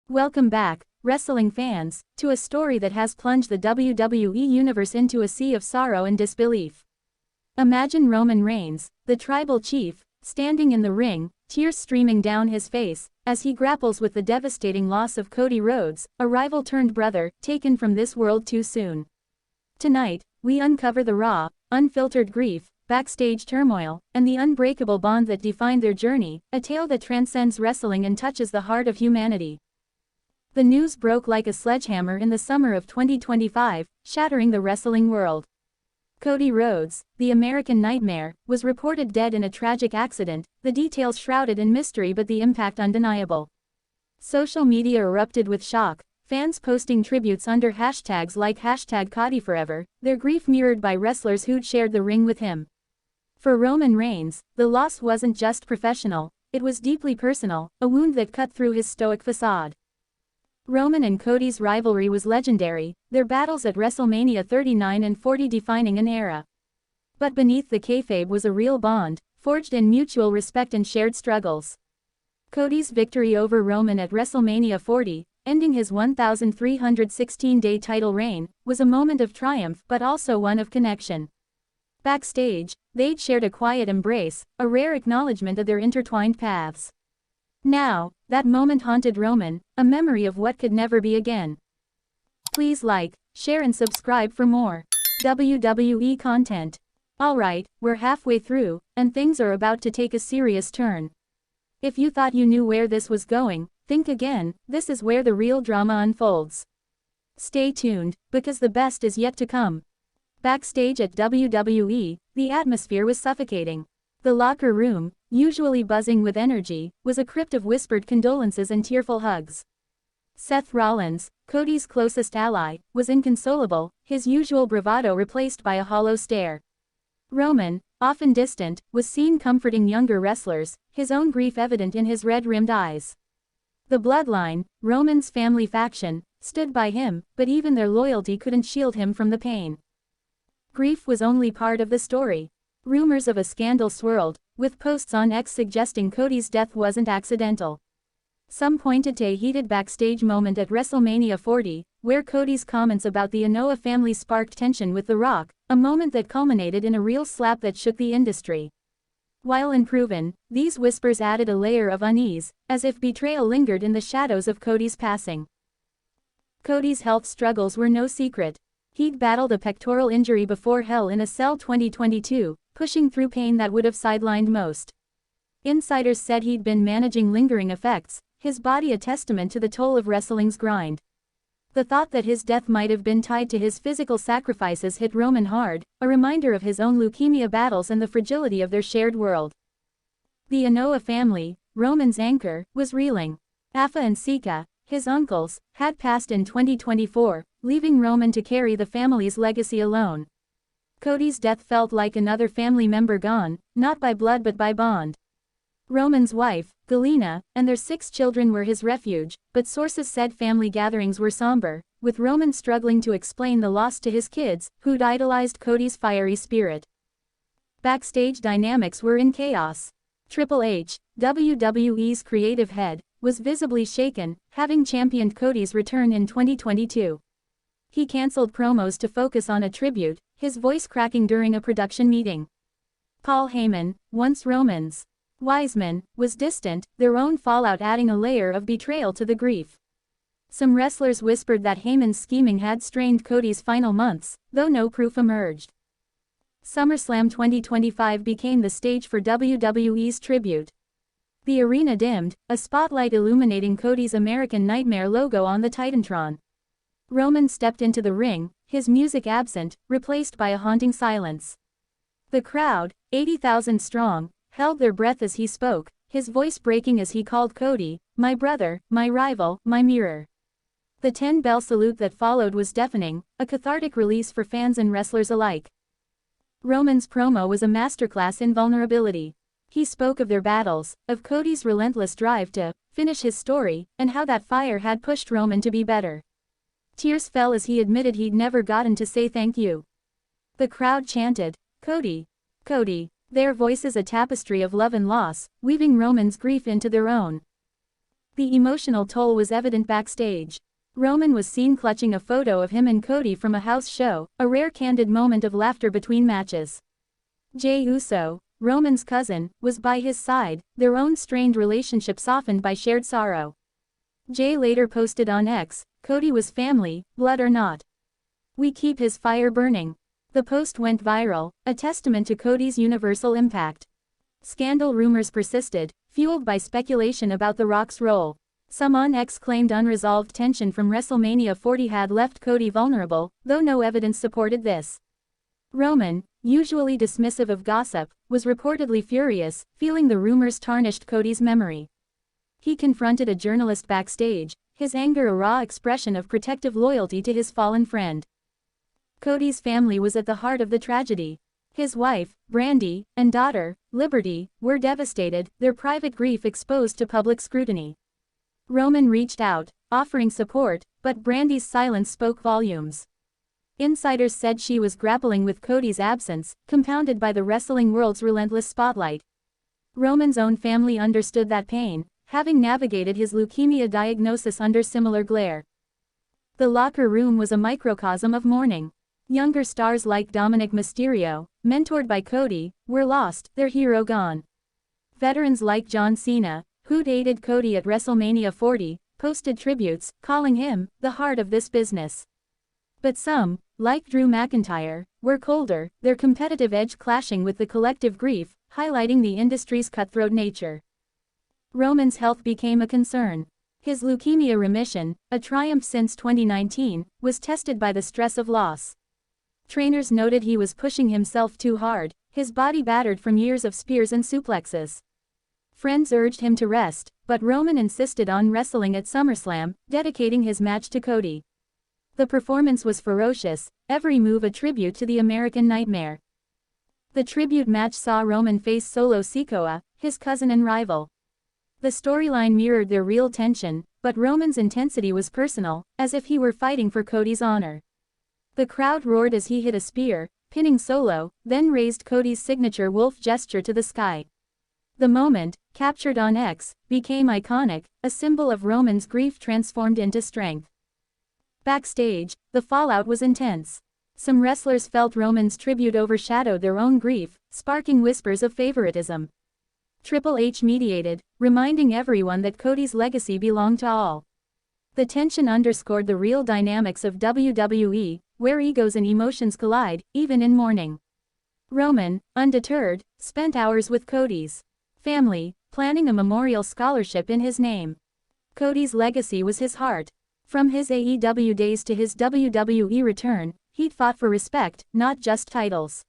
Welcome back, wrestling fans, to a story that has plunged the WWE Universe into a sea of sorrow and disbelief. Imagine Roman Reigns, the tribal chief, standing in the ring, tears streaming down his face, as he grapples with the devastating loss of CODY Rhodes, a rival-turned-brother, taken from this world too soon. Tonight, we uncover the raw, unfiltered grief, backstage turmoil, and the unbreakable bond that defined their journey, a tale that transcends wrestling and touches the heart of humanity. The news broke like a sledgehammer in the summer of 2025, shattering the wrestling world. CODY Rhodes, the American Nightmare, was reported dead in a tragic accident, the details shrouded in mystery but the impact undeniable. Social media erupted with shock, fans posting tributes under hashtags like #CODYForever, their grief mirrored by wrestlers who'd shared the ring with him. For Roman Reigns, the loss wasn't just professional, it was deeply personal, a wound that cut through his stoic facade. Roman and CODY's rivalry was legendary, their battles at WrestleMania 39 and 40 defining an era. But beneath the kayfabe was a real bond, forged in mutual respect and shared struggles. CODY's victory over Roman at WrestleMania 40, ending his 1,316-day title reign, was a moment of triumph but also one of connection. Backstage, they'd shared a quiet embrace, a rare acknowledgement of their intertwined paths. Now, that moment haunted Roman, a memory of what could never be again. Please like, share and subscribe for more WWE content. Alright, we're halfway through, and things are about to take a serious turn. If you thought you knew where this was going, think again, this is where the real drama unfolds. Stay tuned, because the best is yet to come. Backstage at WWE, the atmosphere was suffocating. The locker room, usually buzzing with energy, was a crypt of whispered condolences and tearful hugs. Seth Rollins, CODY's closest ally, was inconsolable, his usual bravado replaced by a hollow stare. Roman, often distant, was seen comforting younger wrestlers, his own grief evident in his red-rimmed eyes. The Bloodline, Roman's family faction, stood by him, but even their loyalty couldn't shield him from the pain. Grief was only part of the story. Rumors of a scandal swirled, with posts on X suggesting CODY's death wasn't accidental. Some pointed to a heated backstage moment at WrestleMania 40, where CODY's comments about the Anoa'i family sparked tension with The Rock, a moment that culminated in a real slap that shook the industry. While unproven, these whispers added a layer of unease, as if betrayal lingered in the shadows of CODY's passing. CODY's health struggles were no secret. He'd battled a pectoral injury before Hell in a Cell 2022, pushing through pain that would have sidelined most. Insiders said he'd been managing lingering effects, his body a testament to the toll of wrestling's grind. The thought that his death might have been tied to his physical sacrifices hit Roman hard, a reminder of his own leukemia battles and the fragility of their shared world. The Anoa'i family, Roman's anchor, was reeling. Afa and Sika, his uncles, had passed in 2024, leaving Roman to carry the family's legacy alone. CODY's death felt like another family member gone, not by blood but by bond. Roman's wife, Galina, and their 6 children were his refuge, but sources said family gatherings were somber, with Roman struggling to explain the loss to his kids, who'd idolized CODY's fiery spirit. Backstage dynamics were in chaos. Triple H, WWE's creative head, was visibly shaken, having championed CODY's return in 2022. He cancelled promos to focus on a tribute, his voice cracking during a production meeting. Paul Heyman, once Roman's Wiseman, was distant, their own fallout adding a layer of betrayal to the grief. Some wrestlers whispered that Heyman's scheming had strained CODY's final months, though no proof emerged. SummerSlam 2025 became the stage for WWE's tribute. The arena dimmed, a spotlight illuminating CODY's American Nightmare logo on the Titantron. Roman stepped into the ring, his music absent, replaced by a haunting silence. The crowd, 80,000 strong, held their breath as he spoke, his voice breaking as he called CODY, "My brother, my rival, my mirror." The 10-bell salute that followed was deafening, a cathartic release for fans and wrestlers alike. Roman's promo was a masterclass in vulnerability. He spoke of their battles, of CODY's relentless drive to finish his story, and how that fire had pushed Roman to be better. Tears fell as he admitted he'd never gotten to say thank you. The crowd chanted, "CODY, CODY," their voices a tapestry of love and loss, weaving Roman's grief into their own. The emotional toll was evident backstage. Roman was seen clutching a photo of him and Cody from a house show, a rare candid moment of laughter between matches. Jey Uso, Roman's cousin, was by his side, their own strained relationship softened by shared sorrow. Jey later posted on X, "Cody was family, blood or not. We keep his fire burning." The post went viral, a testament to Cody's universal impact. Scandal rumors persisted, fueled by speculation about The Rock's role. Some on X claimed unresolved tension from WrestleMania 40 had left Cody vulnerable, though no evidence supported this. Roman, usually dismissive of gossip, was reportedly furious, feeling the rumors tarnished Cody's memory. He confronted a journalist backstage, his anger a raw expression of protective loyalty to his fallen friend. Cody's family was at the heart of the tragedy. His wife, Brandi, and daughter, Liberty, were devastated, their private grief exposed to public scrutiny. Roman reached out, offering support, but Brandi's silence spoke volumes. Insiders said she was grappling with Cody's absence, compounded by the wrestling world's relentless spotlight. Roman's own family understood that pain, having navigated his leukemia diagnosis under similar glare. The locker room was a microcosm of mourning. Younger stars like Dominic Mysterio, mentored by Cody, were lost, their hero gone. Veterans like John Cena, who'd aided Cody at WrestleMania 40, posted tributes, calling him the heart of this business. But some, like Drew McIntyre, were colder, their competitive edge clashing with the collective grief, highlighting the industry's cutthroat nature. Roman's health became a concern. His leukemia remission, a triumph since 2019, was tested by the stress of loss. Trainers noted he was pushing himself too hard, his body battered from years of spears and suplexes. Friends urged him to rest, but Roman insisted on wrestling at SummerSlam, dedicating his match to Cody. The performance was ferocious, every move a tribute to the American Nightmare. The tribute match saw Roman face Solo Sikoa, his cousin and rival. The storyline mirrored their real tension, but Roman's intensity was personal, as if he were fighting for Cody's honor. The crowd roared as he hit a spear, pinning Solo, then raised Cody's signature wolf gesture to the sky. The moment, captured on X, became iconic, a symbol of Roman's grief transformed into strength. Backstage, the fallout was intense. Some wrestlers felt Roman's tribute overshadowed their own grief, sparking whispers of favoritism. Triple H mediated, reminding everyone that Cody's legacy belonged to all. The tension underscored the real dynamics of WWE, where egos and emotions collide, even in mourning. Roman, undeterred, spent hours with Cody's family, planning a memorial scholarship in his name. Cody's legacy was his heart. From his AEW days to his WWE return, he'd fought for respect, not just titles.